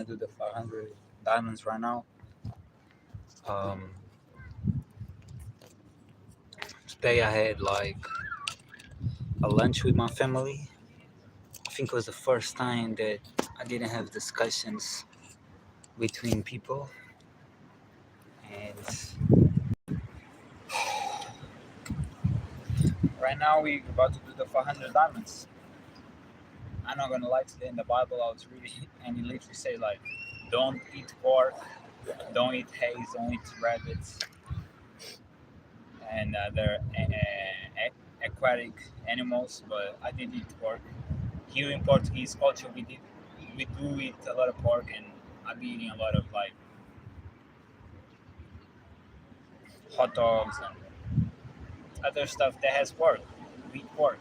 gonna do the 500 diamonds right now. Um, Today I had like a lunch with my family. I think it was the first time that I didn't have discussions between people, and right now we about to do the 500 diamonds. I'm not gonna lie, today in the Bible I was reading and it literally say like, don't eat pork, don't eat hays, don't eat rabbits, and other aquatic animals. But I did eat pork. Here in Portuguese culture, we do eat a lot of pork, and I've been eating a lot of like hot dogs and other stuff that has pork. We eat pork.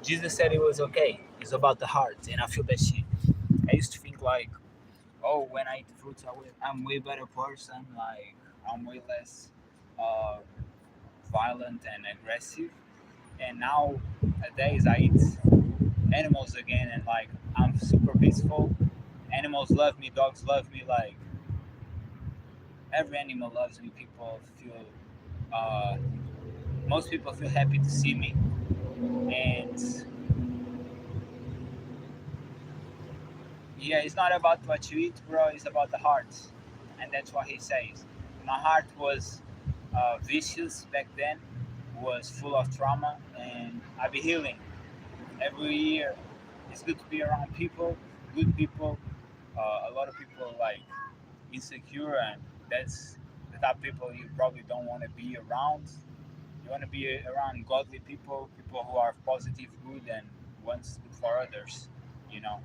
Jesus said it was okay. It's about the heart, and I feel that shit. I used to think like, oh, when I eat fruits, I'm way better person. Like I'm way less uh, violent and aggressive. And nowadays I eat animals again, and like I'm super peaceful. Animals love me. Dogs love me. Like every animal loves me. People feel. Uh, Most people feel happy to see me, and yeah, it's not about what you eat, bro. It's about the heart, and that's what he says. My heart was vicious back then, was full of trauma, and I be healing every year. It's good to be around people, good people. A lot of people like insecure, and that's the type of people you probably don't want to be around. You want to be around godly people, people who are positive, good, and wants good for others. You know.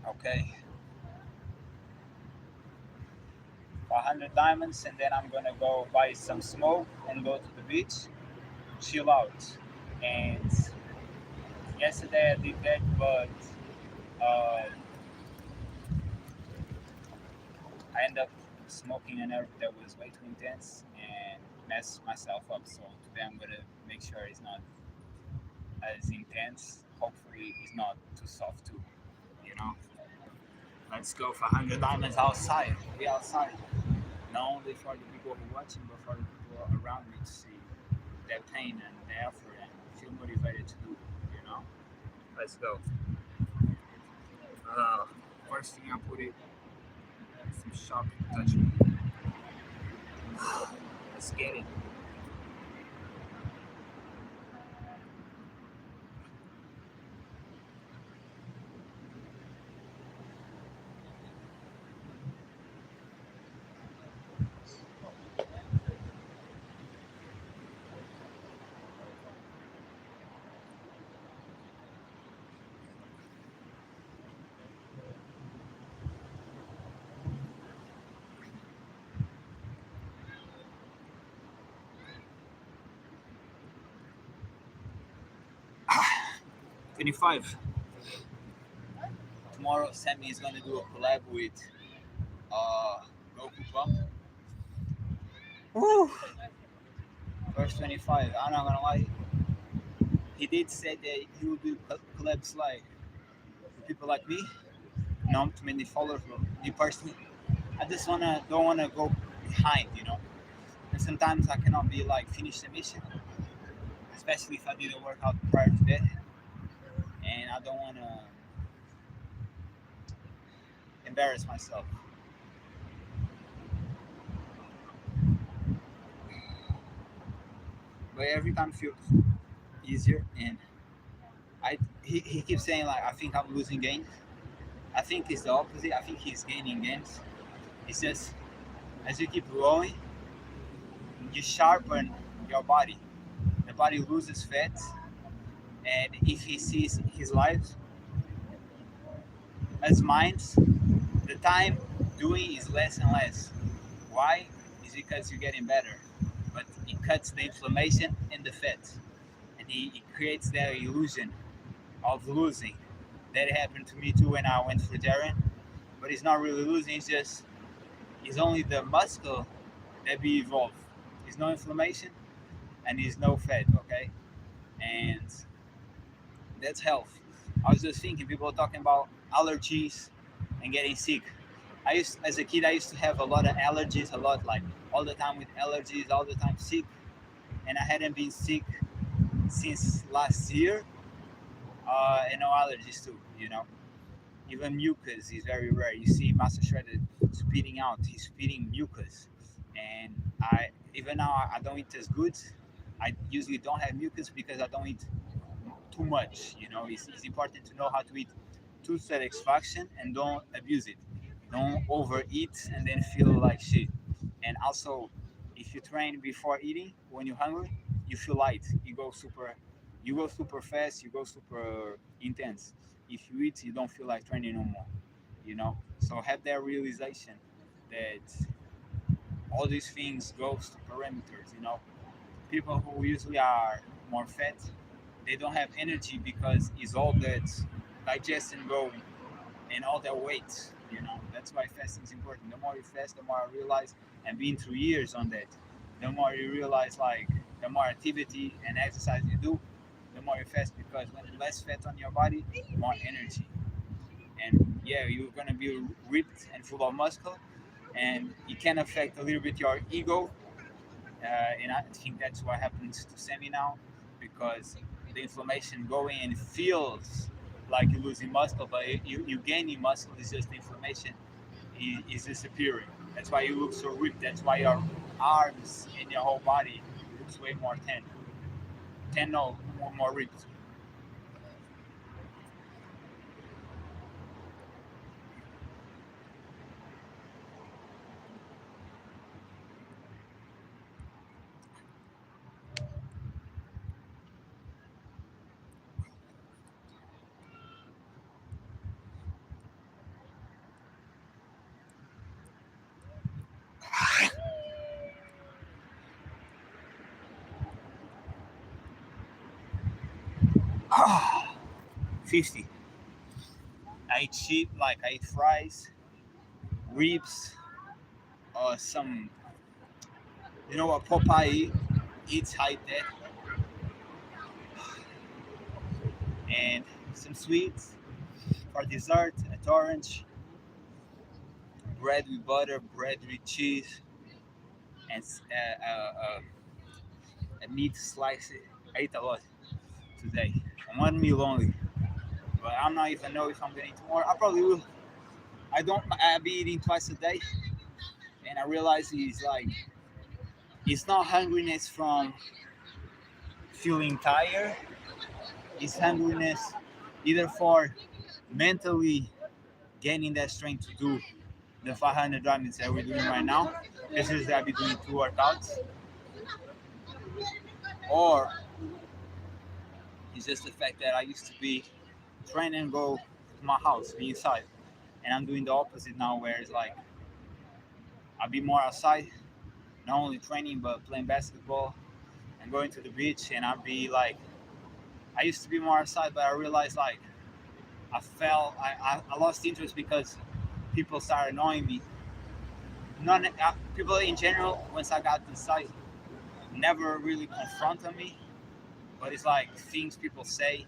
Okay, 100 diamonds, and then I'm gonna go buy some smoke and go to the beach, chill out. And yesterday I did that, but uh, I ended up smoking an herb that was way too intense and messed myself up. So today I'm gonna make sure it's not as intense. Hopefully, it's not too soft too. You know. Let's go for 100 diamonds outside. Be outside. Not only for the people who are watching, but for the people around me to see their pain and their effort and feel motivated to do. You know. Let's go. Uh, First thing I put it, some sharp touch. Let's get it. Ah, 25. Tomorrow, Sammy is gonna do a collab with uh, Goku Pump. Woo! First 25. I'm not gonna lie. He did say that he will do collabs like with people like me. Not too many followers, but me personally, I just don't wanna go behind, you know. And sometimes I cannot be like finish the mission, especially if I did a workout prior to that, and I don't wanna embarrass myself. But every time feels easier, and he keeps saying like I think I'm losing gains. I think it's the opposite. I think he's gaining gains. It's just as you keep growing, you sharpen your body. The body loses fat, and if he sees his life as mines, the time doing is less and less. Why? Is because you're getting better, but it cuts the inflammation and the fat, and it creates that illusion of losing. That happened to me too when I went vegetarian, but it's not really losing. It's only the muscle that be evolved. There's no inflammation and there's no fat. Okay, and that's health. I was just thinking, people are talking about allergies and getting sick. As a kid, I used to have a lot of allergies, a lot like all the time with allergies, all the time sick, and I hadn't been sick since last year, and no allergies too. Even mucus is very rare. You see Master Shredder spitting out, he's spitting mucus, and I even now I don't eat as good. I usually don't have mucus because I don't eat too much. It's important to know how to eat to satisfaction and don't abuse it. Don't overeat and then feel like shit. And also, if you train before eating, when you're hungry, you feel light. You go super fast. You go super intense. If you eat, you don't feel like training no more. So have that realization that all these things goes to parameters. People who usually are more fat, they don't have energy because it's all that digestion going and all that weight. That's why fasting is important. The more you fast, the more I realize, and being through years on that, the more you realize like the more activity and exercise you do, the more you fast because when less fat on your body, more energy. And yeah, you're gonna be ripped and full of muscle, and it can affect a little bit your ego. And I think that's what happens to Sammy now because the inflammation going and feels like you're losing muscle, but you gaining muscle is just the inflammation is disappearing. That's why you look so ripped. That's why your arms and your whole body looks way more tan no, more ripped. Ah, 50. I eat sheep, like I eat fries, ribs, or some, what Popeye eats, I eat that, and some sweets for dessert, a orange, bread with butter, bread with cheese, and a meat slice. I ate a lot today. On one meal only. But I'm not even know if I'm gonna eat more. I probably will. I don't. I be eating twice a day, and I realize it's not hungriness from feeling tired. It's hungriness either for mentally gaining that strength to do the 500 drivings that we're doing right now. This is that I be doing two workouts, or it's just the fact that I used to be train and go to my house, be inside, and I'm doing the opposite now, where it's like I'll be more outside, not only training but playing basketball and going to the beach, and I'll be like, I used to be more outside, but I realized like I lost interest because people started annoying me. None People in general, once I got inside, never really confronted me, but it's like things people say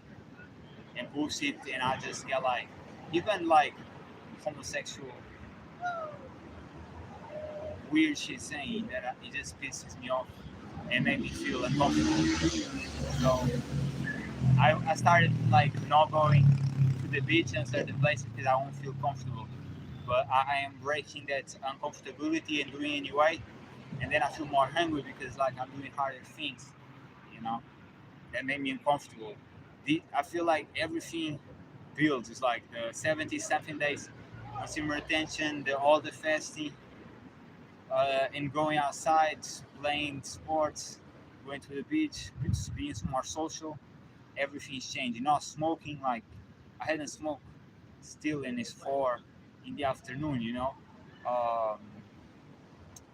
and bullshit, and I just get like, even like homosexual weird shit saying that it just pisses me off and made me feel uncomfortable. So I started like not going to the beach and certain places because I won't feel comfortable. But I am breaking that uncomfortability and doing it anyway, and then I feel more hungry because like I'm doing harder things, you know, that made me uncomfortable. I feel like everything builds. It's like the 70 something days consumer attention, all the fasting, and going outside, playing sports, going to the beach, being more social. Everything's changing. Not smoking, like I hadn't smoked still, and it's 4 in the afternoon. Um,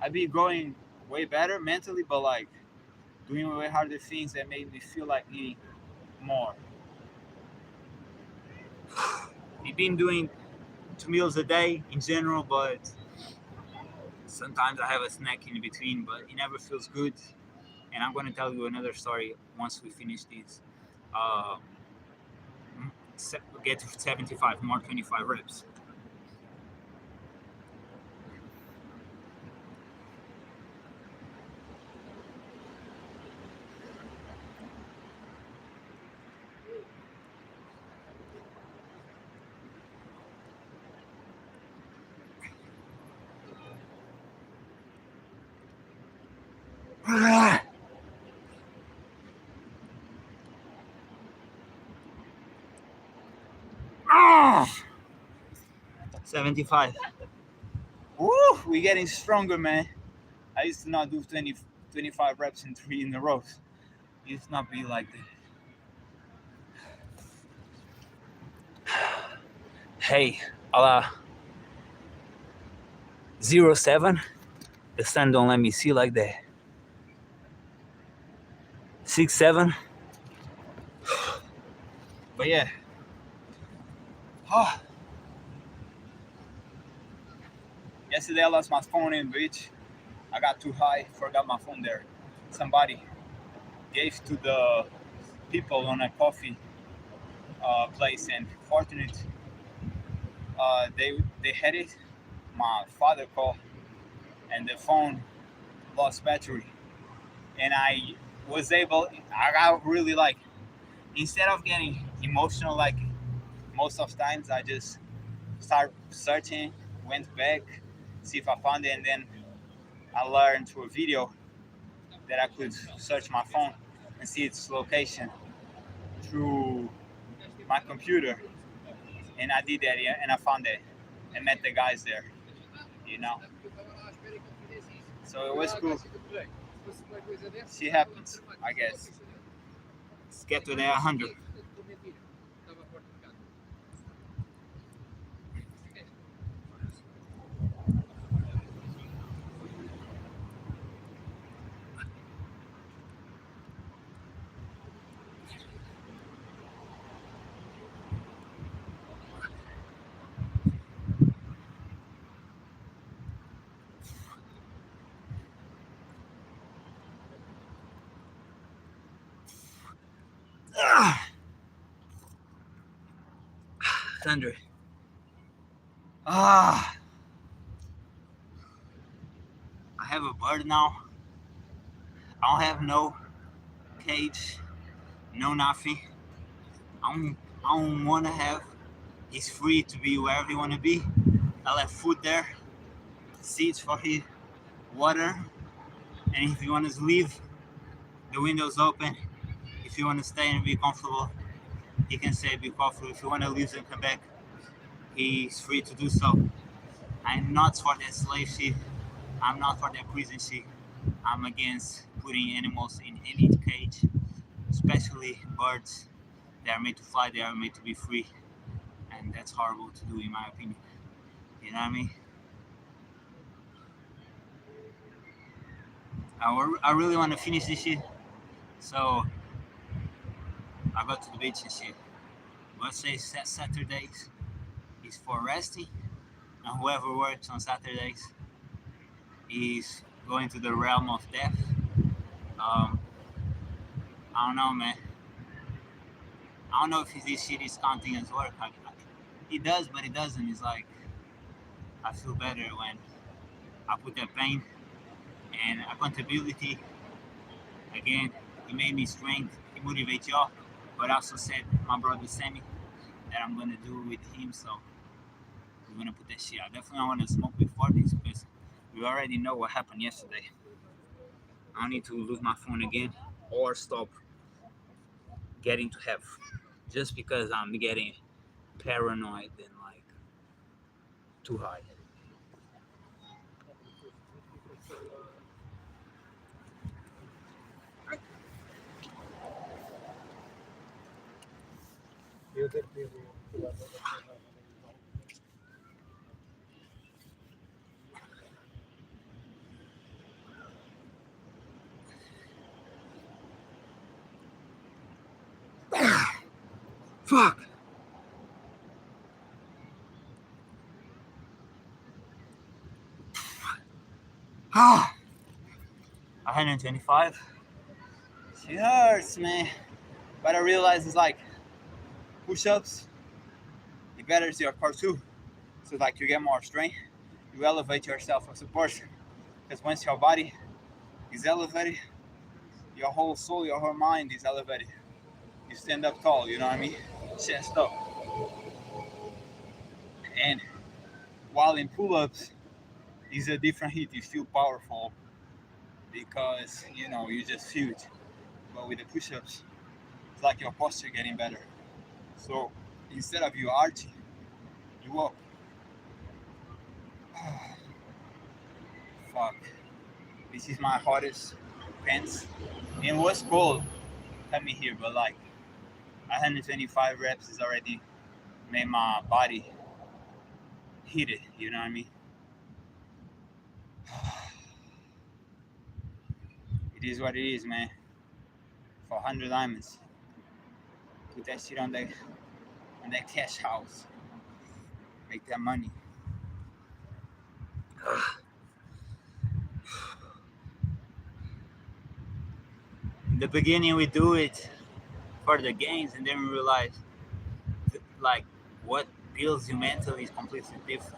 I'd be going way better mentally, but like doing way harder things that made me feel like needing more. I've been doing 2 meals a day in general, but sometimes I have a snack in between, but it never feels good. And I'm going to tell you another story once we finish this. Uh, get to 75, more 25 reps. Ah. 75. Woo! We're getting stronger, man. I used to not do 20, 25 reps in 3 in a row. It used to not be like that. Hey, 07. The sun don't let me see like that. 6, 7. But yeah. Oh. Yesterday I lost my phone in the beach. I got too high, forgot my phone there. Somebody gave to the people on a coffee place, and fortunate they had it. My father called, and the phone lost battery, and I was able. I got really like, instead of getting emotional like most of times, I just start searching, went back, see if I found it, and then I learned through a video that I could search my phone and see its location through my computer, and I did that, yeah, and I found it and met the guys there, you know. So it was cool. She happens, I guess. Let's get to the 100. Thunder. I have a bird now. I don't have no cage, no nothing. I don't want to have. He's free to be wherever you want to be. I left food there, seats for his water, and if you want to leave, the window's open. If you want to stay and be comfortable, he can say be comfortable. If you want to leave and come back, he's free to do so. I'm not for that slave ship. I'm not for that prison ship. I'm against putting animals in any cage, especially birds. They are made to fly, they are made to be free. And that's horrible to do, in my opinion. You know what I mean? I really want to finish this shit. So I go to the beach and shit. Let's say Saturdays is for resting, and whoever works on Saturdays is going to the realm of death. I don't know, man. I don't know if this shit is counting as work. It does, but it doesn't. It's like I feel better when I put that pain and accountability. Again, it made me strength. It motivates y'all. But I also said my brother Sammy that I'm gonna do with him. So we're gonna put that shit out. Definitely I want to smoke before this because we already know what happened yesterday. I don't need to lose my phone again or stop getting to have just because I'm getting paranoid and like too high. Fuck. Ah, 125. She hurts, man. But I realize it's like push-ups betters your core too. So like you get more strength, you elevate yourself as a person. Because once your body is elevated, your whole soul, your whole mind is elevated. You stand up tall, you know what I mean? Chest up. And while in pull-ups, it's a different hit. You feel powerful because you just feel it. But with the push-ups, it's like your posture getting better. So instead of you arching, you up. Fuck. This is my hottest pants. It was cold coming here, but like 125 reps is already made my body hit it. You know what I mean? It is what it is, man. For 100 diamonds, put that shit on that cash house. Make that money. In the beginning, we do it for the gains, and then we realize, like, what builds you mentally is completely different.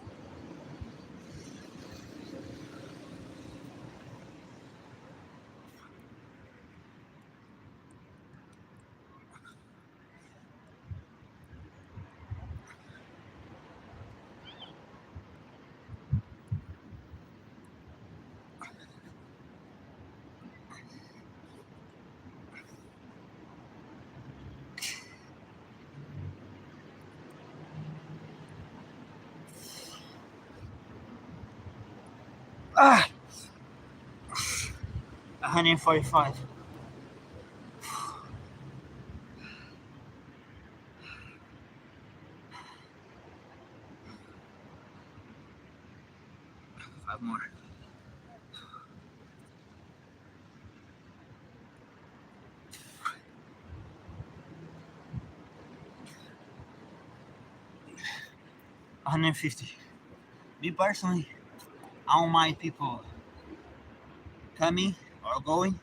145. 5 more. $150. Me personally, I don't mind people coming or going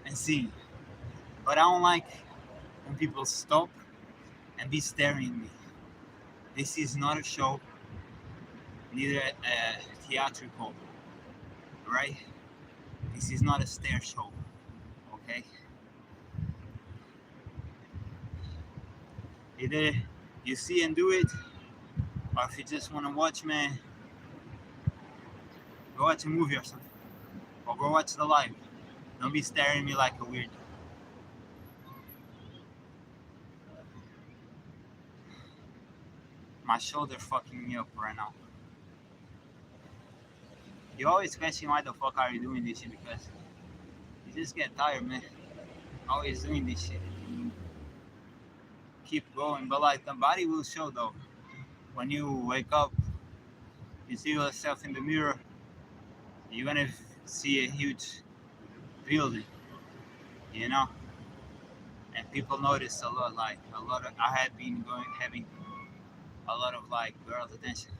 and seeing, but I don't like when people stop and be staring at me. This is not a show, neither a theatrical, right? This is not a stare show, okay? Either you see and do it, or if you just want to watch, man, go watch a movie or something, or go watch the live. Don't be staring at me like a weirdo. My shoulder fucking me up right now. You always question why the fuck are you doing this shit, because you just get tired, man. Always doing this shit. Keep going, but like the body will show though. When you wake up, you see yourself in the mirror, you're gonna see a huge building, you know. And people notice a lot. Like a lot of, I had been going having a lot of like girls' attention,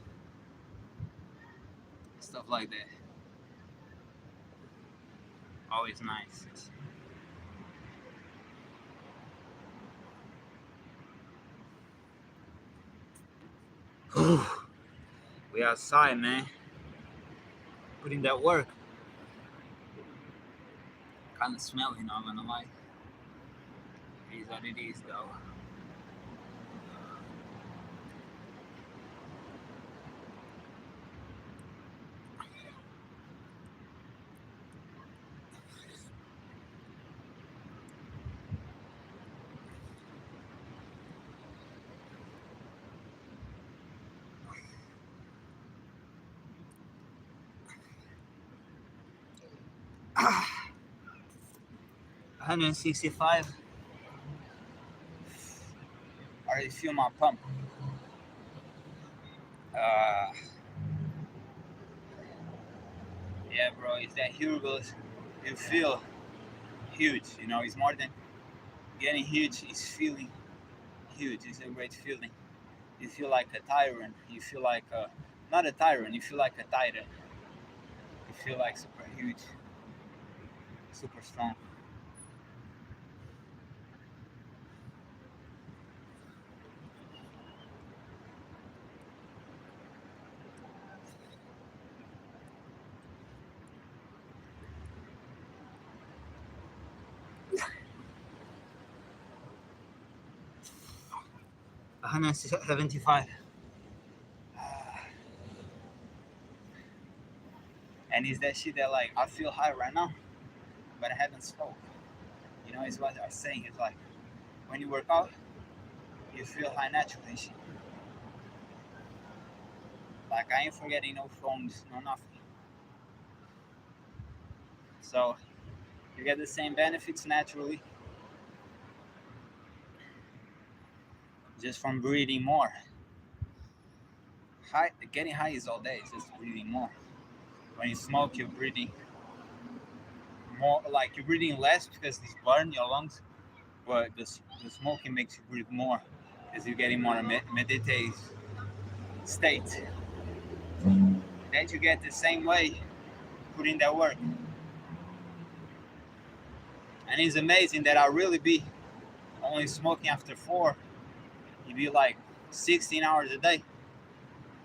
stuff like that. Always nice. We outside, man. Putting that work. Kind of smelly, not gonna lie. It is what it is, though. Ah, 165. I already feel my pump. Uh, yeah, bro, it's that huge. You feel huge, you know. It's more than getting huge. It's feeling huge. It's a great feeling. You feel like a tyrant. You feel like not a tyrant. You feel like a titan. You feel like super huge, super strong. 175. And it's that shit that like I feel high right now, but I haven't smoked. You know, it's what I was saying. It's like when you work out, you feel high naturally and shit. Like I ain't forgetting no phones, no nothing. So you get the same benefits naturally just from breathing more. High, getting high is all day. It's just breathing more. When you smoke, you're breathing more. Like you're breathing less because it's burn your lungs, but the smoking makes you breathe more because you're getting more meditative state. Then you get the same way putting that work. And it's amazing that I really be only smoking after 4. You be like 16 hours a day.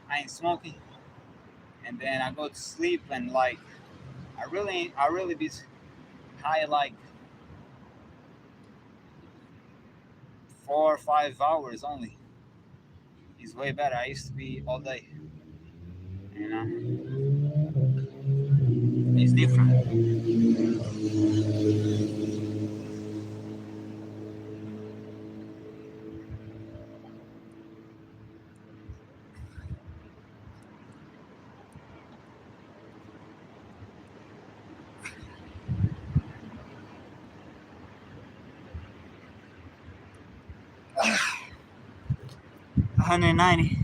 I ain't smoking, and then I go to sleep and like I really be high like 4 or 5 hours only. It's way better. I used to be all day. You know, it's different. 190.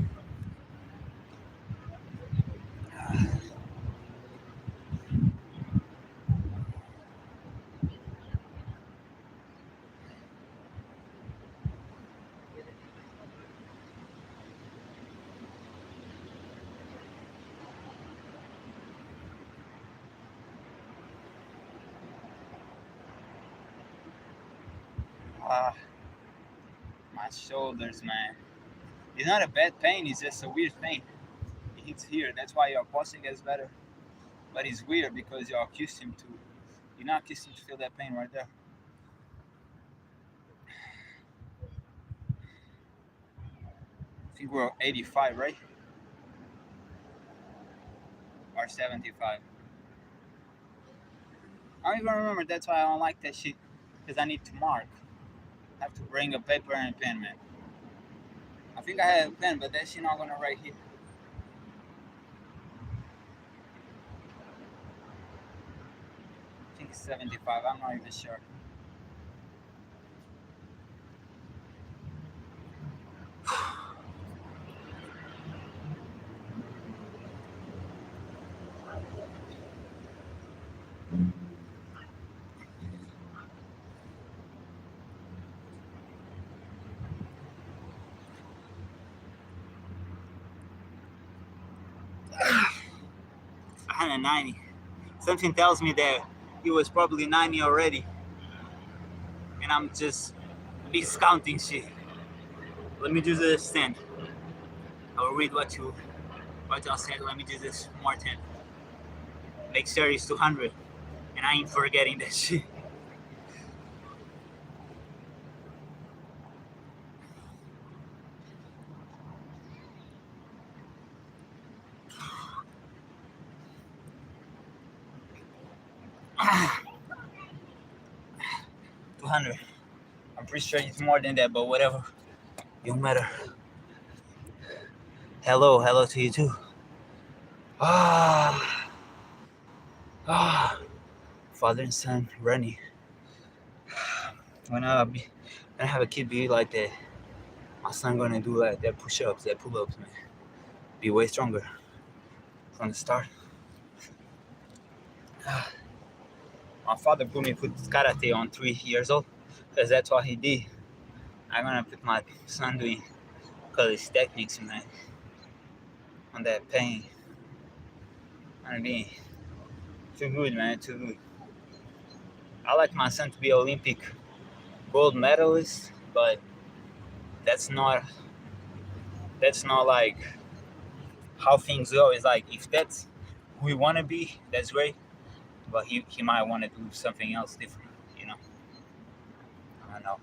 Ah, my shoulders, man. It's not a bad pain. It's just a weird pain. It hits here. That's why your posture gets better. But it's weird because you're accustomed to. You're not accustomed to feel that pain right there. I think we're 85, right? Or 75. I don't even remember. That's why I don't like that shit. Because I need to mark. I have to bring a paper and a pen, man. I think I had a pen, but that shit not gonna write here. I think it's 75. I'm not even sure. I had a 90. Something tells me that he was probably 90 already, and I'm just discounting shit. Let me do this 10. I'll read what y'all said. Let me do this more 10. Make sure it's 200, and I ain't forgetting that shit. Ah, 200. I'm pretty sure it's more than that, but whatever. Don't matter. Hello to you too. Ah, ah. Father and son running. When I have a kid be like that, my son gonna do like that push-ups, that pull-ups, man. Be way stronger from the start. Ah. My father put me put karate on 3 years old, cause that's what he did. I'm gonna put my son doing cause his techniques, man, on that pain. I mean, too good, man, too good. I like my son to be Olympic gold medalist, but that's not that's not like how things go. It's like if that's who we want to be, that's great. But he might want to do something else different, you know. I don't know.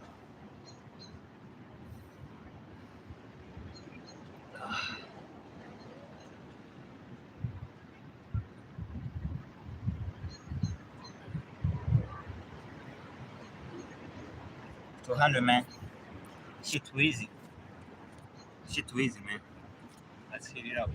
200, man. Shit too easy. Shit too easy, man. Let's hit it up.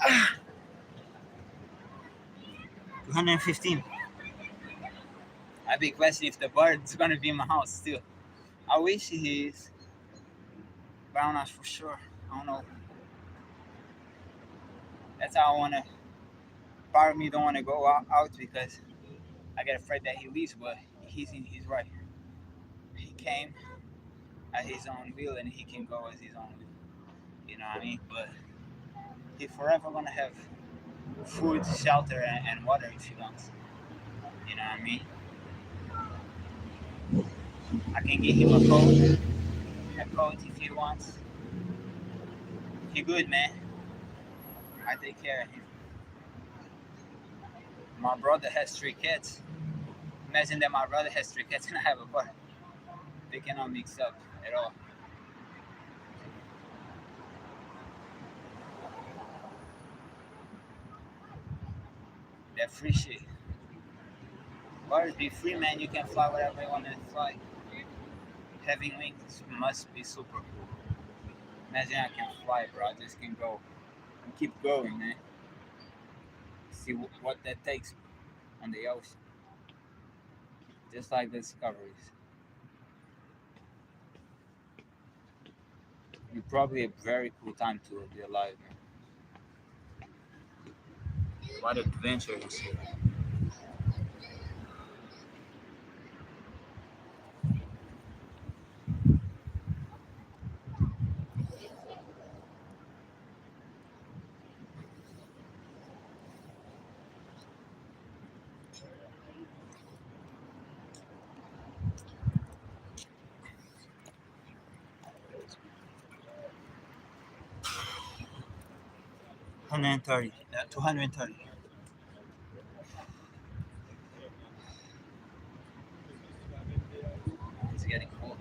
Ah, 215. I be questioning if the bird's gonna be in my house still. I wish he is, but I'm not for sure. I don't know. That's how I wanna. Part of me don't wanna go out because I get afraid that he leaves, but he's right. He came at his own will and he can go as his own will. You know what I mean? But he forever gonna have food, shelter, and water if he wants. You know what I mean? I can give him a coat if he wants. He good, man. I take care of him. My brother has 3 cats. Imagine that my brother has 3 cats and I have a bird. They cannot mix up at all. That free shit. Birds be free, man. You can fly whatever you want to fly. Having wings must be super cool. Imagine I can fly, bro. I just can go and keep going, man. See what that takes on the ocean. Just like the discoveries. It's probably a very cool time to be alive, man. What adventures. 130. 230. It's getting cold.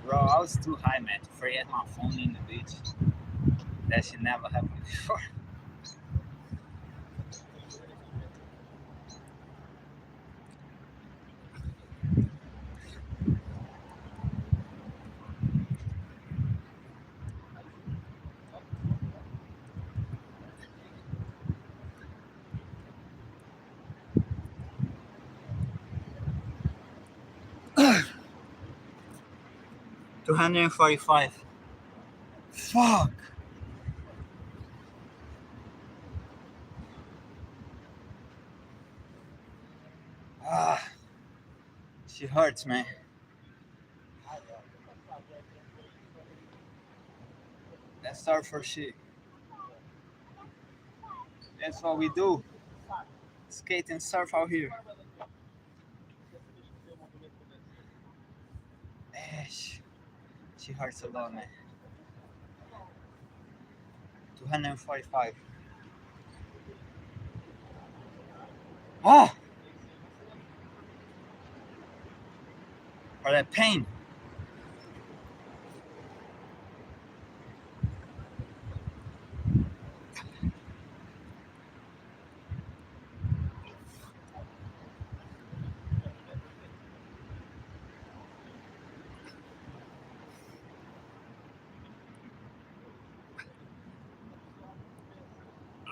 Bro, I was too high, man, to forget my phone in the beach. That should never happen before. 245. Fuck. Ah, she hurts, man. Let's start for shit. That's what we do. Skate and surf out here. She hurts a lot, man. 245. Oh! For that pain.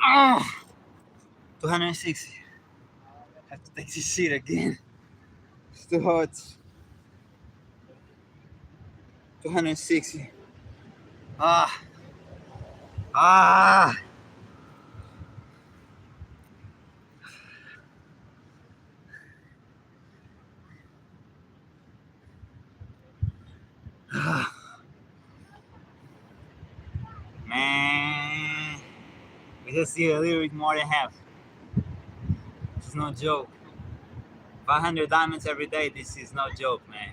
Oh! 260. Have to take this shit again. It's too hot. 260. Ah. Ah. I just see a little bit more than half. It's no joke. 500 diamonds every day, this is no joke, man.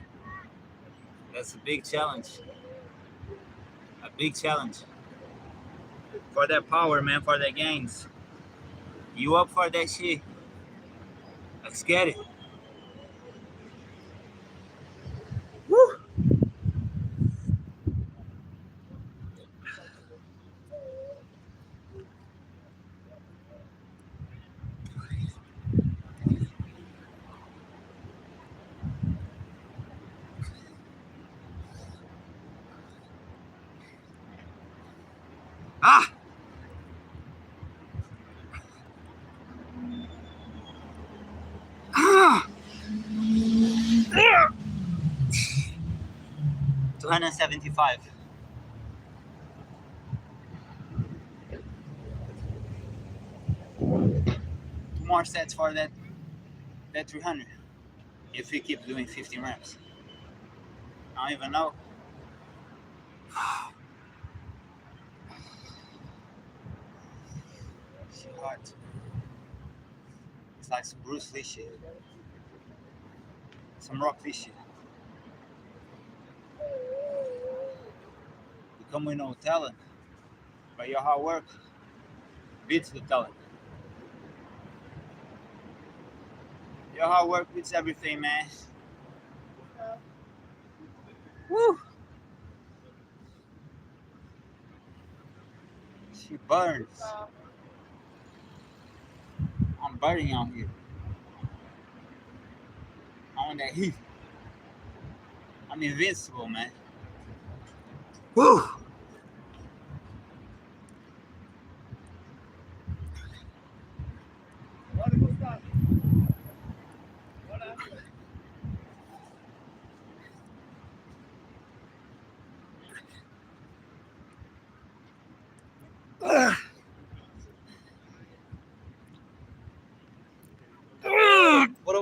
That's a big challenge. A big challenge. For that power, man, for the gains. You up for that shit? Let's get it. Woo! Ah! Ah! 275. 2 more sets for that 300. If we keep doing 15 reps. I don't even know. Shit hard. It's like some Bruce Lee shit. Some Rock Lee shit. You come with no talent, but your hard work beats the talent. Your hard work beats everything, man. Woo! She burns. I'm burning out here. I'm on that heat. I'm invincible, man. Woo!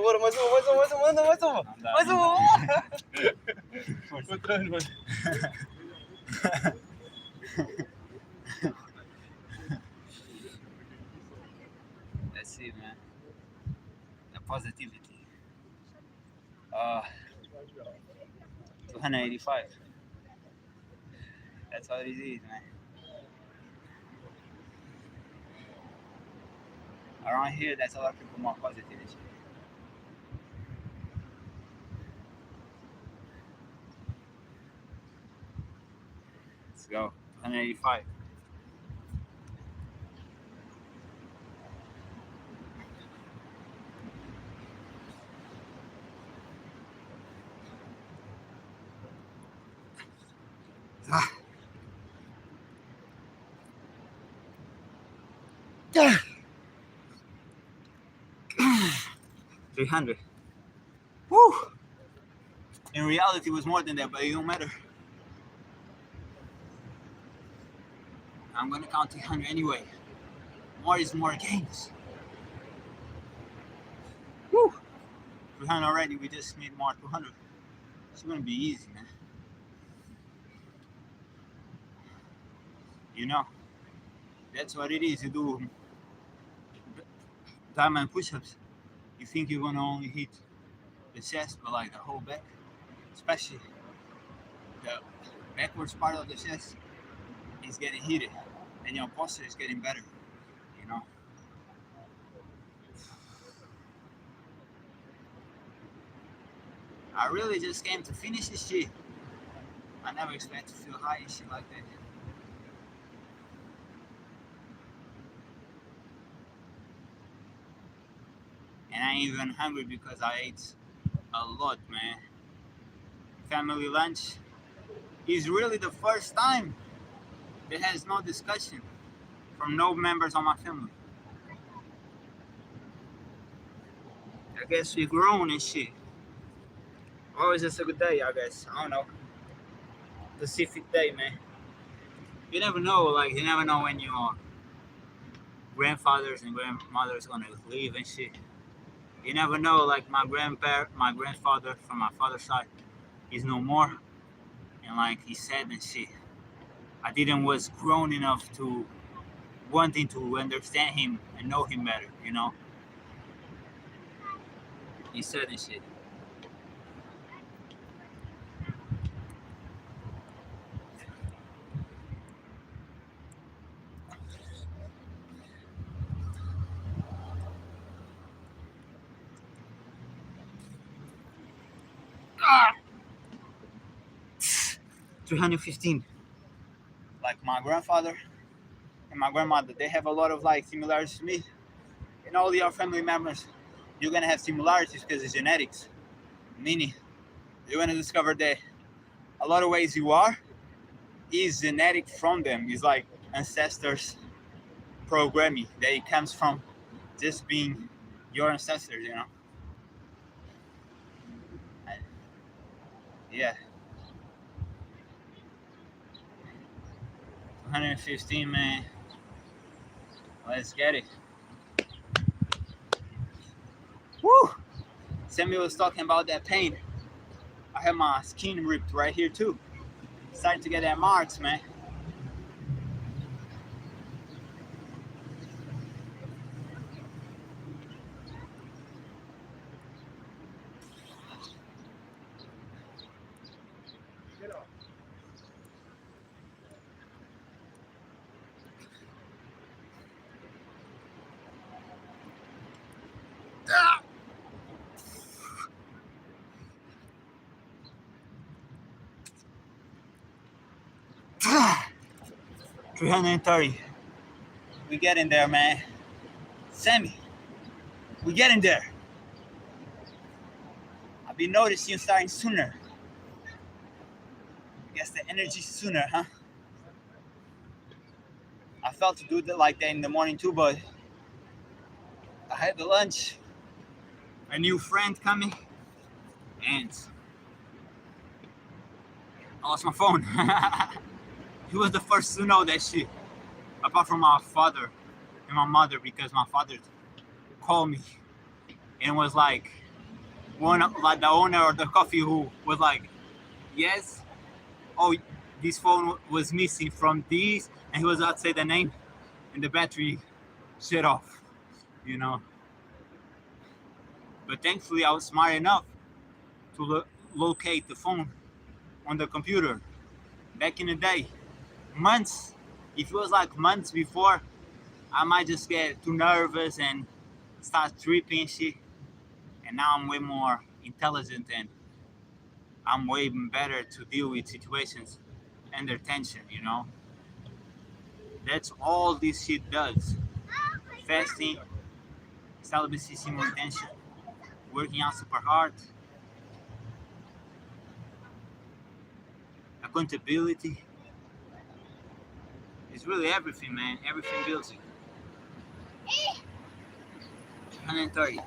Bora, mais uma. Mais uma. That's it, man. The positivity. 285. That's all it is, man. Around here, that's a lot of people more positivity. Let's go. 285. Ah. 300. Woo! In reality, it was more than that, but it don't matter. I'm gonna count 300 anyway. More is more gains. Woo! 300 already, we just need more 200. It's gonna be easy, man. You know, that's what it is. You do diamond push-ups. You think you're gonna only hit the chest, but like the whole back, especially the backwards part of the chest, is getting heated, and your posture is getting better. You know. I really just came to finish this shit. I never expect to feel high and shit like that. And I ain't even hungry because I ate a lot, man. Family lunch is really the first time that has no discussion from no members of my family. I guess we grown and shit. Always just a good day, I guess. I don't know. Pacific day, man. You never know, like, you never know when your grandfathers and grandmothers gonna leave and shit. You never know, like, my grandfather from my father's side is no more. And, like, he's sad and shit. I didn't was grown enough to wanting to understand him and know him better, you know? He said and shit. Ah! 315. Like my grandfather and my grandmother, they have a lot of like similarities to me. And all your family members, you're gonna have similarities because it's genetics. Meaning, you're gonna discover that a lot of ways you are is genetic from them. It's like ancestors programming that it comes from just being your ancestors, you know? And yeah, 115, man. Let's get it. Woo! Sammy was talking about that pain. I have my skin ripped right here too. Starting to get that marks, man. Ah! 330. We getting there, man. Sammy, we getting there. I've been noticing you starting sooner. I guess the energy sooner, huh? I felt to do that like that in the morning too, but I had the lunch. A new friend coming, and I lost my phone. He was the first to know that shit, apart from my father and my mother, because my father called me and was like, like the owner of the coffee who was like, yes, oh, this phone was missing from these, and he was about to say the name, and the battery shut off, you know. But thankfully, I was smart enough to locate the phone on the computer. Back in the day, months, if it was like months before, I might just get too nervous and start tripping and shit. And now I'm way more intelligent and I'm way better to deal with situations under tension, you know? That's all this shit does. Fasting, celibacy, simultaneation, working out super hard, accountability. It's really everything, man. Everything builds you. 130.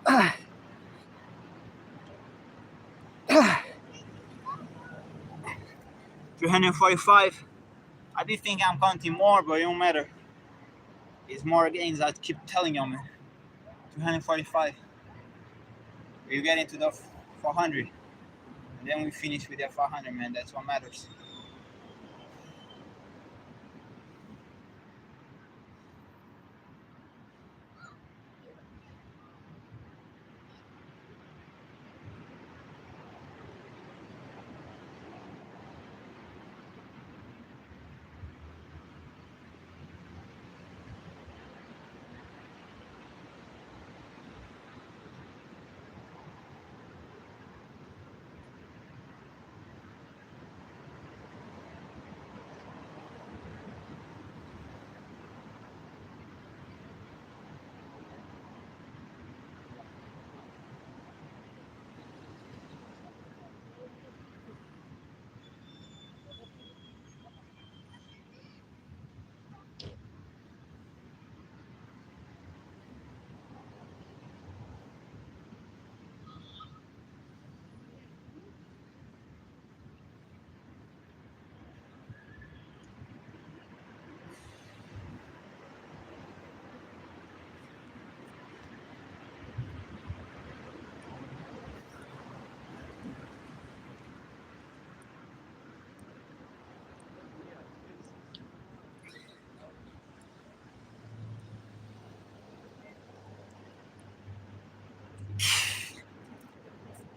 Ah. 345. I do think I'm counting more, but it don't matter. It's more gains. I keep telling you, man. 245. We get into the 400, and then we finish with that 400, man. That's what matters.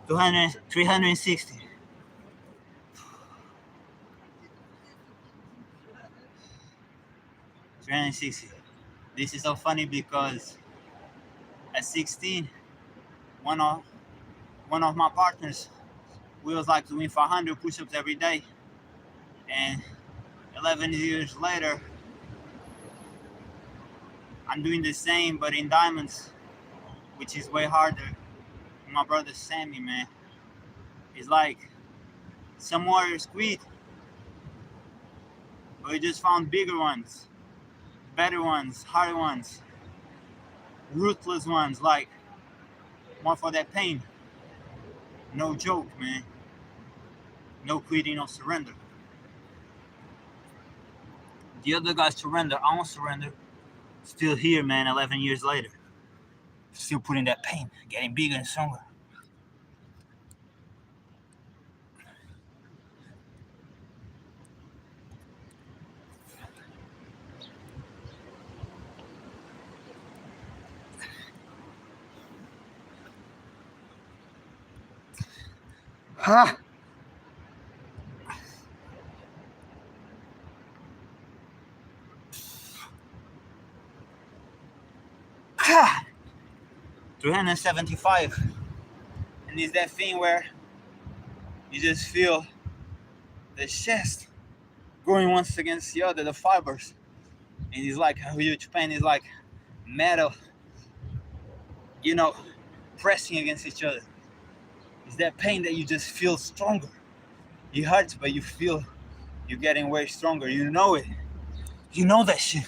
200, 360. This is so funny because at 16, one of one of my partners, we was like doing 500 push-ups every day, and 11 years later, I'm doing the same but in diamonds, which is way harder. My brother Sammy, man, he's like some warriors quit, but he just found bigger ones, better ones, harder ones, ruthless ones, like more for that pain. No joke, man. No quitting, no surrender. The other guys surrender, I won't surrender. Still here, man, 11 years later. Still putting that pain, getting bigger and stronger. Ha! 375. And it's that thing where you just feel the chest going once against the other, the fibers. And it's like a huge pain. It's like metal, you know, pressing against each other. It's that pain that you just feel stronger. It hurts, but you feel you're getting way stronger. You know it. You know that shit.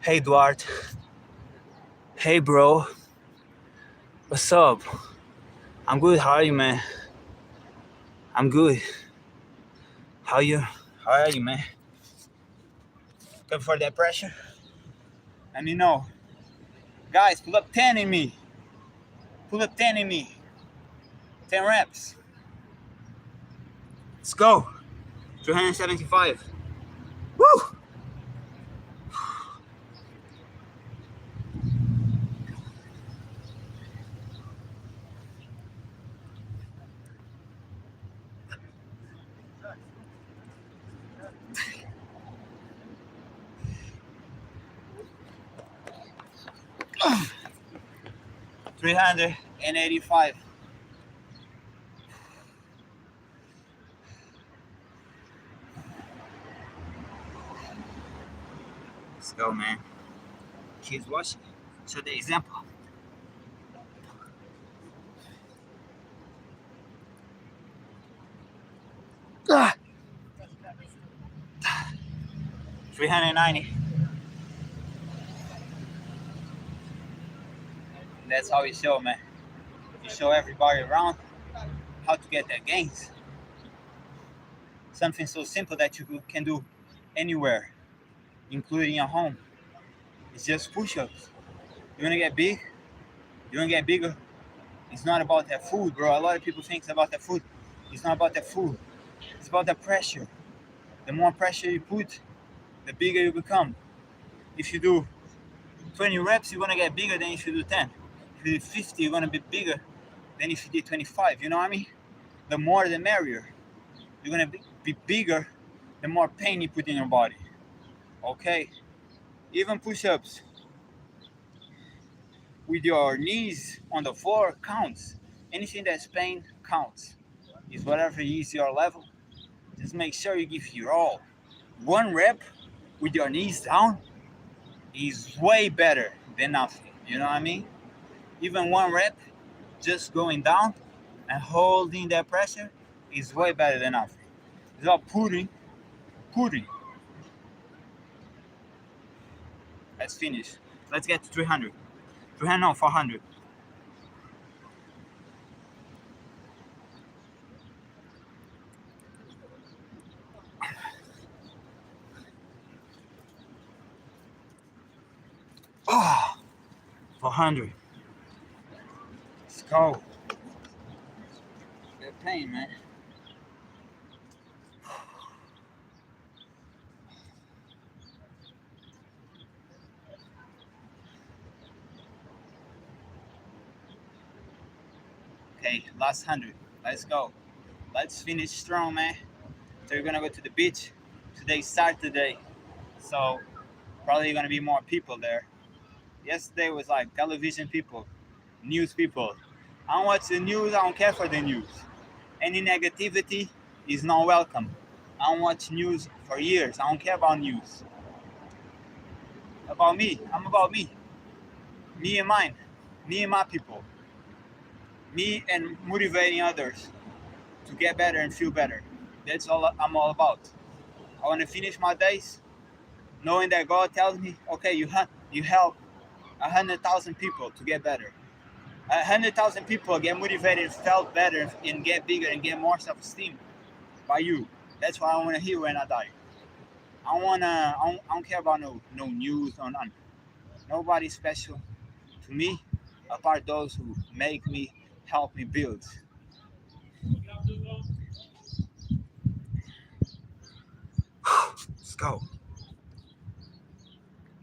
Hey, Duarte. Hey, bro. What's up? I'm good. How are you, man? I'm good. How are you, man? Come for that pressure? And you know, guys, pull up 10 in me. Pull up 10 in me. 10 reps. Let's go. 375. Woo! $385. Let's go, man. Kids watching. Show the example. Ah. 390. That's how you show, man. You show everybody around how to get their gains. Something so simple that you can do anywhere, including at home. It's just push-ups. You wanna get big? You wanna get bigger? It's not about that food, bro. A lot of people think it's about the food. It's not about the food. It's about the pressure. The more pressure you put, the bigger you become. If you do 20 reps, you're gonna get bigger than if you do 10. If you do 50, you're gonna be bigger than if you did 25. You know what I mean? The more the merrier. You're gonna be bigger the more pain you put in your body. Okay? Even push-ups with your knees on the floor counts. Anything that's pain counts. It's whatever is your level. Just make sure you give your all. One rep with your knees down is way better than nothing. You know what I mean? Even one rep just going down and holding that pressure is way better than nothing. It's about putting. Let's finish. Let's get to 300. 300, no, 400. Oh, 400. Let's go. That pain, man. Okay, last 100. Let's go. Let's finish strong, man. So we're gonna go to the beach. Today's Saturday, so probably gonna be more people there. Yesterday was like television people, news people. I don't watch the news. I don't care for the news. Any negativity is not welcome. I don't watch news for years. I don't care about news. About me. I'm about me. Me and mine. Me and my people. Me and motivating others to get better and feel better. That's all I'm all about. I want to finish my days knowing that God tells me, okay, you help 100,000 people to get better. 100,000 people get motivated, felt better, and get bigger and get more self-esteem by you. That's what I want to hear when I die. I don't care about no news or none. Nobody special to me, apart those who make me, help me build. Let's go.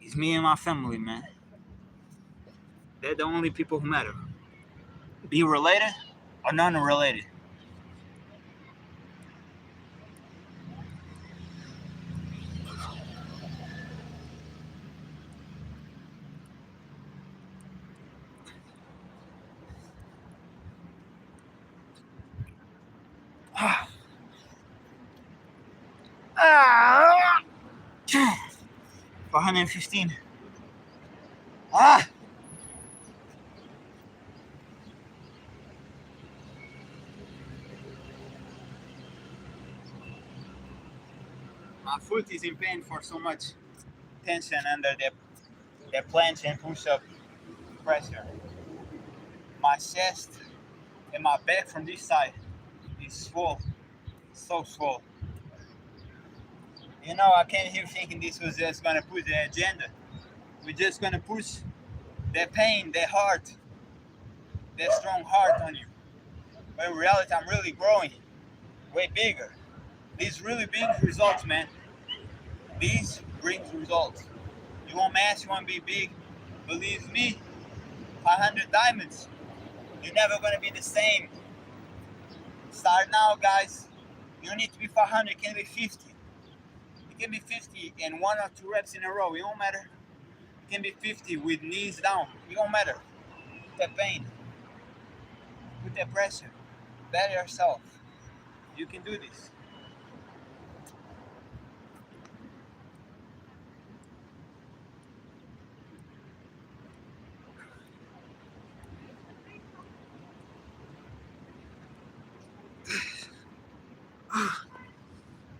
It's me and my family, man. They're the only people who matter. Be related or non-related. Ah. 415. Ah! My foot is in pain for so much tension under the planche and push-up pressure. My chest and my back from this side is swole, so swole. You know, I came here thinking this was just gonna push the agenda. We're just gonna push the pain, the heart, the strong heart on you. But in reality, I'm really growing, way bigger. These really big results, man. These brings results. You want mass, you want to be big. Believe me, 500 diamonds. You're never gonna be the same. Start now, guys. You don't need to be 500. It can be 50. It can be 50 and 1 or 2 reps in a row. It don't matter. It can be 50 with knees down. It don't matter. With that pain. With that pressure. Better yourself. You can do this.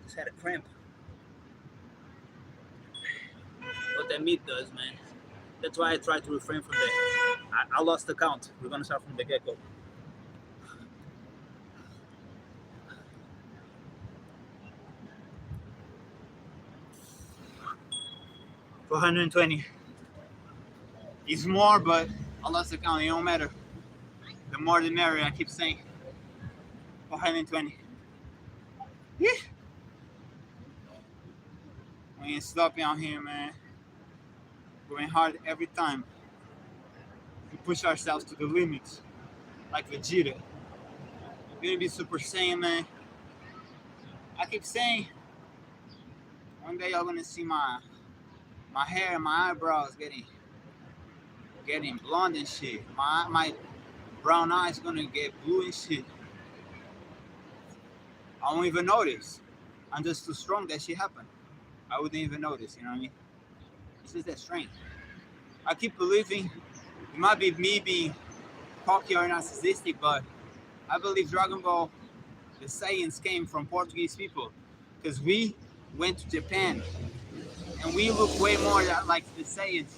Just had a cramp. What that meat does, man. That's why I try to refrain from that. I lost the count. We're gonna start from the get-go. $420. It's more, but I lost the count. It don't matter. The more the merrier. I keep saying. 420. Yeah. We ain't stopping out here, man. Going hard every time. We push ourselves to the limits, like Vegeta. We're gonna be Super Saiyan, man. I keep saying, one day y'all gonna see my hair and my eyebrows getting blonde and shit. My brown eyes gonna get blue and shit. I won't even notice. I'm just too strong that shit happened. I wouldn't even notice, you know what I mean? It's just that strength. I keep believing it might be me being cocky or narcissistic, but I believe Dragon Ball, the Saiyans came from Portuguese people. Because we went to Japan and we look way more like the Saiyans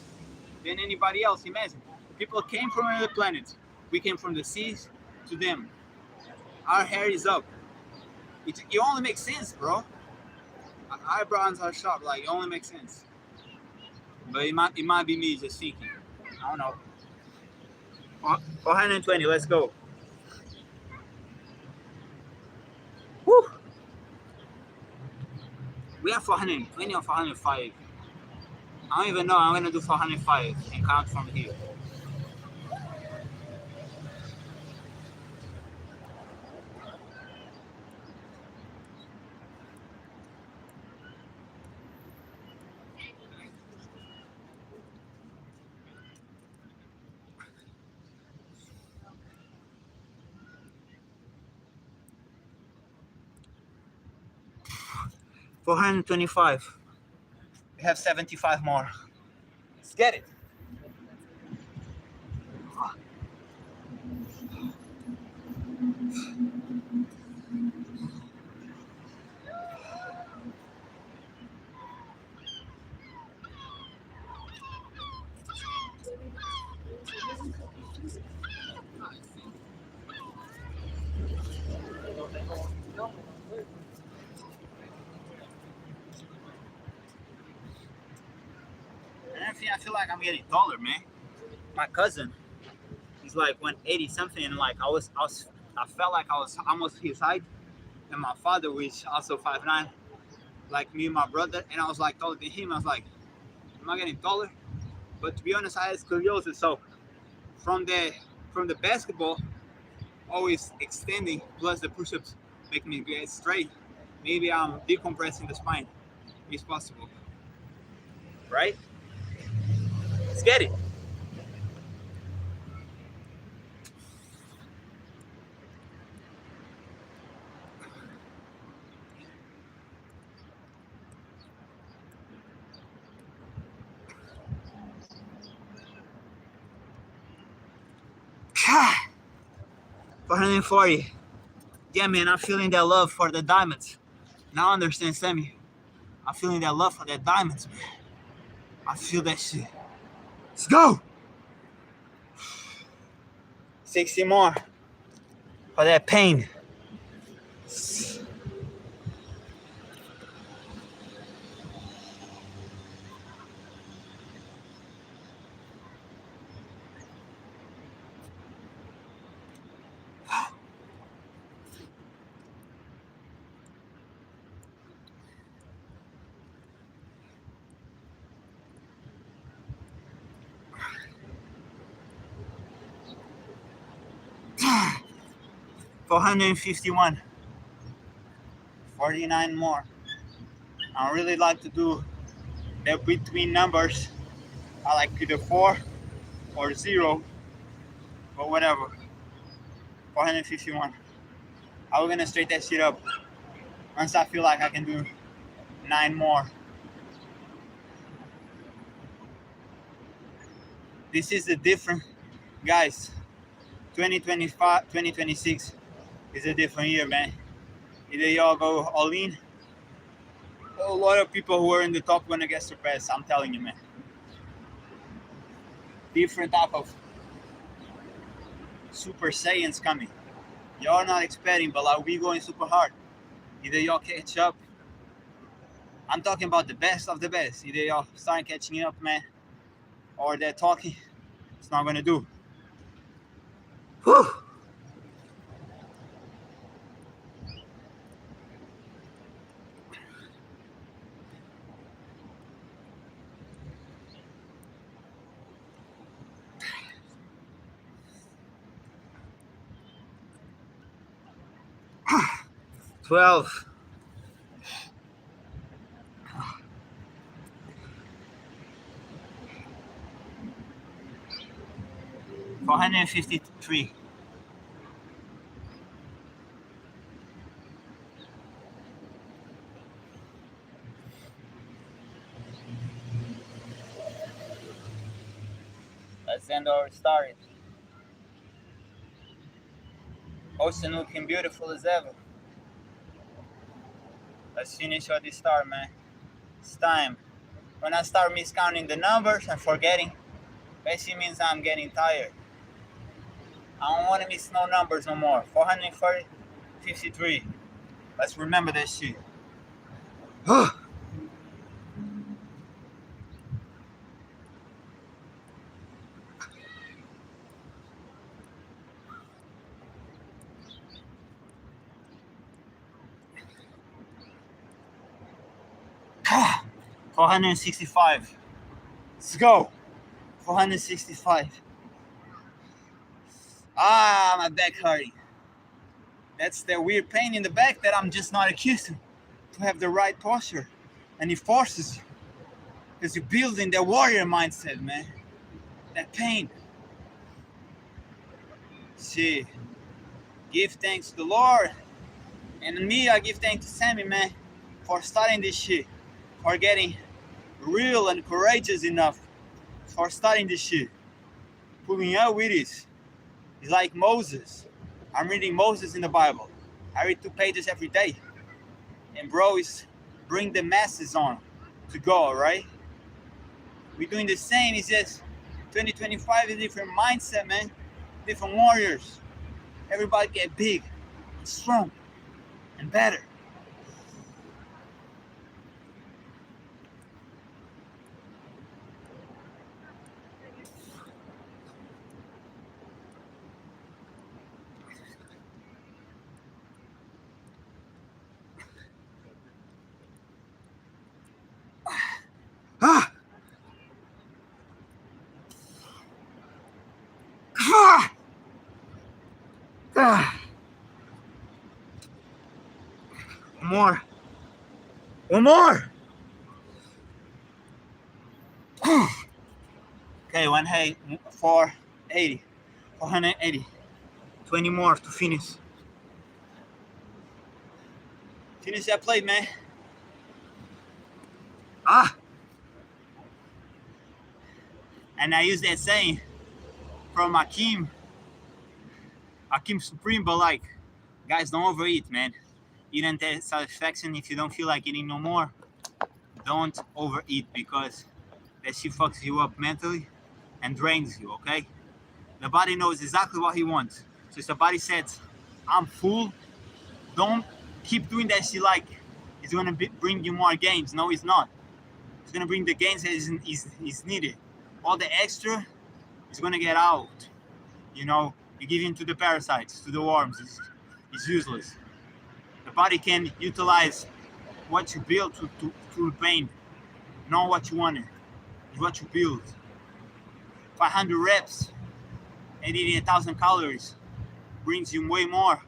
than anybody else. Imagine. People came from other planets. We came from the seas to them. Our hair is up. It only makes sense, bro. Eyebrows are sharp, like it only makes sense. But it might be me just thinking. I don't know. 420, let's go. Woo! We have 420 or 405. I don't even know. I'm gonna do 405 and count from here. 425. We have 75 more. Let's get it. And I feel like I'm getting taller, man. My cousin, he's like 180 something, and like I felt like I was almost his height. And my father, which also 5'9", like me and my brother, and I was like taller than him. I was like, am I getting taller? But to be honest, I had scoliosis, so from the basketball, always extending, plus the push-ups make me get straight. Maybe I'm decompressing the spine. It's possible, right? Let's get it. Ah, 440. Yeah, man, I'm feeling that love for the diamonds. Now I understand, Sammy. I'm feeling that love for the diamonds, man. I feel that shit. Let's go. 60 more for that pain. $451. 49 more. I really like to do the between numbers. I like either 4 or 0, but whatever. 451. I'm gonna straight that shit up once I feel like I can do 9 more. This is the different, guys. 2025, 2026 is a different year, man. Either y'all go all in, a lot of people who are in the top gonna get surpassed. I'm telling you, man. Different type of Super Saiyans coming. Y'all not expecting, but like we going super hard. Either y'all catch up. I'm talking about the best of the best. Either y'all start catching up, man, or they're talking. It's not gonna do. Whew. $12. $453. Let's end our story. Ocean looking beautiful as ever. Let's finish what this start, man. It's time. When I start miscounting the numbers and forgetting, basically means I'm getting tired. I don't want to miss no numbers no more. 453. Let's remember that shit. $465. Let's go. 465. My back hurting. That's the weird pain in the back that I'm just not accustomed to have the right posture. And it forces you. Because you're building that warrior mindset, man. That pain. See, give thanks to the Lord. And me, I give thanks to Sammy, man. for starting this shit, for getting real and courageous enough for starting this shit. Pulling up with it. It's like Moses. I'm reading Moses in the Bible. I read 2 pages every day. And bro is bring the masses on to go, right? We're doing the same. It's just 2025 is a different mindset, man. Different warriors. Everybody get big, and strong, and better. Ah! Ah! Ah! One more. One more. Okay, 480. 480. 20 more to finish. Finish that plate, man. Ah! And I use that saying from Hakeem Supreme, but like, guys, don't overeat, man. Eat until satisfaction. If you don't feel like eating no more, don't overeat, because that shit fucks you up mentally and drains you, okay? The body knows exactly what he wants. So if the body says, I'm full, don't keep doing that shit like it's gonna bring you more gains. No, it's not. It's gonna bring the gains that is needed. All the extra is gonna get out. You know, you give in to the parasites, to the worms. It's useless. The body can utilize what you build through pain, not what you wanted. It's what you build. 500 reps and eating 1,000 calories brings you way more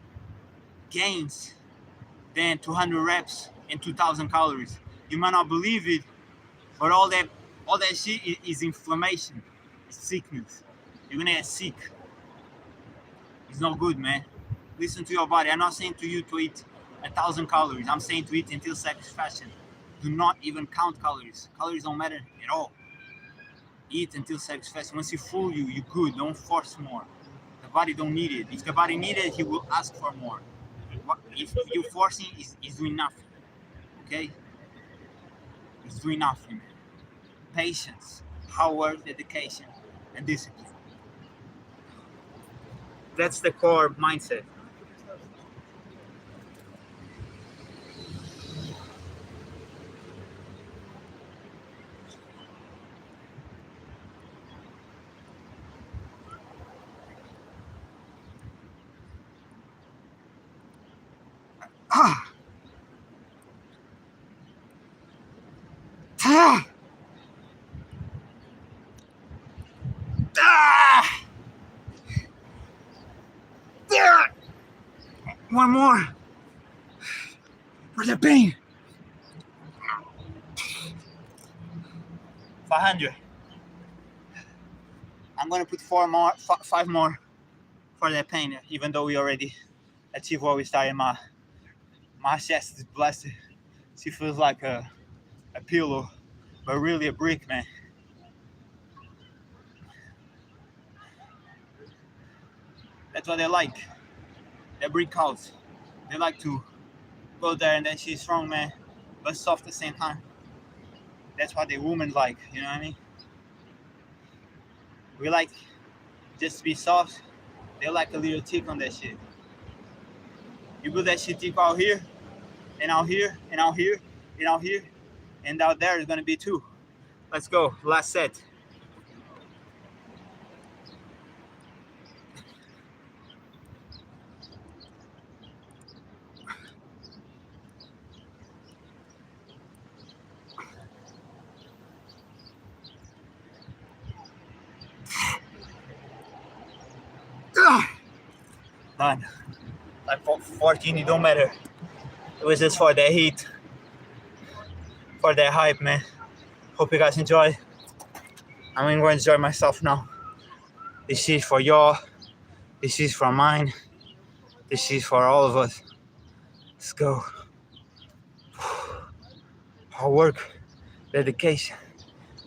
gains than 200 reps and 2,000 calories. You might not believe it, but all that shit is inflammation. It's sickness. You're gonna get sick. It's not good, man. Listen to your body. I'm not saying to you to eat 1,000 calories. I'm saying to eat until satisfaction. Do not even count calories. Calories don't matter at all. Eat until satisfaction. Once you full, you're good. Don't force more. The body don't need it. If the body need it, he will ask for more. If you're forcing, it's doing nothing. Okay? It's doing nothing. Patience, hard work, dedication, and discipline. That's the core mindset. Ah. Ah. Ah. Ah. One more for the pain. 500. I'm gonna put 5 more for the pain, even though we already achieved what we started. My chest is blessed. She feels like a pillow, but really a brick, man. That's what they like. They're brick house. They like to go there and then she's strong, man, but soft at the same time. That's what the women like, you know what I mean? We like just to be soft. They like a little tick on that shit. You put that shit tick out here, and out here, and out here, and out here, and out there is gonna be 2. Let's go, last set. Done. Like 14, it don't matter. It was just for the heat, for the hype, man. Hope you guys enjoy. I'm going to enjoy myself now. This is for y'all. This is for mine. This is for all of us. Let's go. hard work, dedication,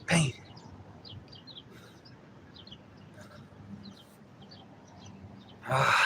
pain. Ah.